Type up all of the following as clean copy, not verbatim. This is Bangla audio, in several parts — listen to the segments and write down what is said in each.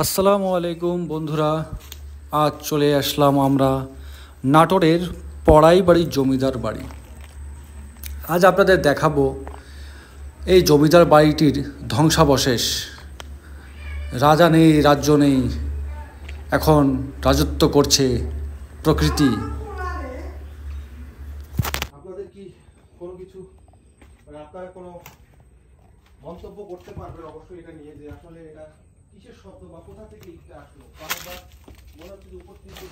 আসসালামু আলাইকুম বন্ধুরা, আজ চলে আসলাম আমরা নাটোরের পড়াই বাড়ির জমিদার বাড়ি। আজ আপনাদের দেখাবো এই জমিদার বাড়িটির ধ্বংসাবশেষ। রাজা নেই, রাজ্য নেই, এখন রাজত্ব করছে প্রকৃতি। আপনাদের কি কোনো কিছু আপনারা কোনো মন্তব্য করতে পারবেন অবশ্যই এটা নিয়ে, যে আসলে এটা কিসের শব্দ বা কোথা থেকে এটা আসলো? বারবার মনে হচ্ছে যে উপর থেকে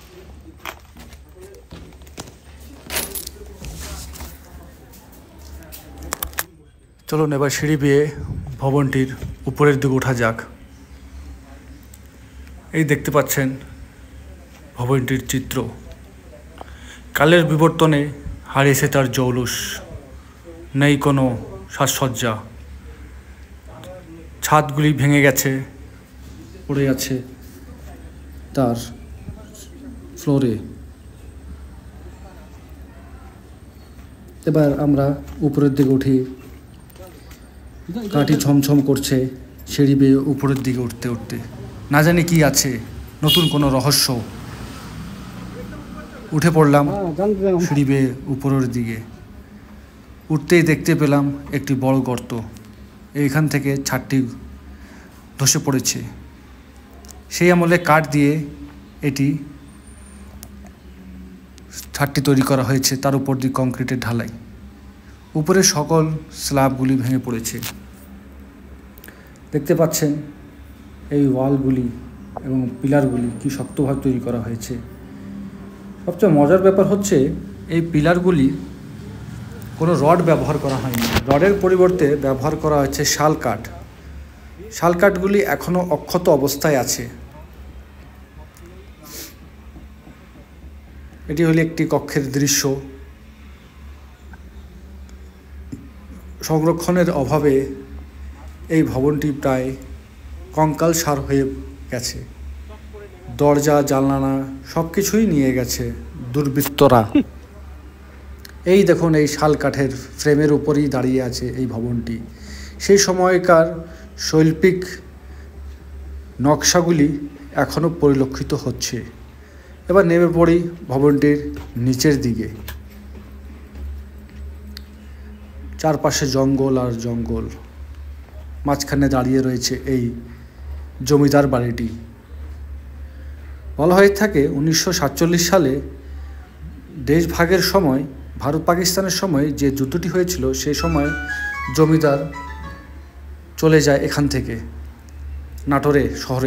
চলুন এবার সিঁড়ি বেয়ে ভবনটির উপরের দিকে ওঠা যাক। এই দেখতে পাচ্ছেন ভবনটির চিত্র। কালের বিবর্তনে হারিয়েছে তার জৌলুস, নেই কোনো সাজসজ্জা। ছাদগুলি ভেঙে গেছে, পড়ে আছে তার ফ্লোরে। এবার আমরা উপরের দিকে উঠি। কাঠি ছমছম করছে সিঁড়ি বেয়ে উপরের দিকে উঠতে উঠতে। না জানি কি আছে, নতুন কোনো রহস্য। উঠে পড়লাম সিঁড়ি বেয়ে উপরের দিকে। উঠতেই দেখতে পেলাম একটি বড় গর্ত। এইখান থেকে ছাদটি ধসে পড়েছে। সেই আমলে কাঠ দিয়ে এটি ছাদটি তৈরি করা হয়েছে, তার উপর দিয়ে কংক্রিটের ঢালাই। উপরে সকল স্ল্যাবগুলি ভেঙে পড়েছে। দেখতে পাচ্ছেন এই ওয়ালগুলি এবং পিলারগুলি কি শক্তভাবে তৈরি করা হয়েছে। সবচেয়ে মজার ব্যাপার হচ্ছে এই পিলারগুলি কোনো রড ব্যবহার করা হয়নি। রডের পরিবর্তে ব্যবহার করা হয়েছে শাল কাঠ। শাল কাঠগুলি এখনও অক্ষত অবস্থায় আছে। এটি হলো একটি কক্ষের দৃশ্য। সংরক্ষণের অভাবে এই ভবনটি প্রায় কঙ্কালসার হয়ে গেছে। দরজা জানালা সব কিছুই নিয়ে গেছে দুর্বৃত্তরা। এই দেখুন, এই শাল কাঠের ফ্রেমের উপরেই দাঁড়িয়ে আছে এই ভবনটি। সেই সময়কার শৈল্পিক নকশাগুলি এখনও পরিলক্ষিত হচ্ছে। এবার নেমে পড়ি ভবনটির নিচের দিকে। চারপাশে জঙ্গল আর জঙ্গল, মাঝখানে দাঁড়িয়ে রয়েছে এই জমিদার বাড়িটি। বলা হয়ে থাকে 1947 সালে দেশভাগের সময়, ভারত পাকিস্তানের সময় যে যুদ্ধটি হয়েছিল, সেই সময় জমিদার চলে যায় এখান থেকে নাটোরে শহরে।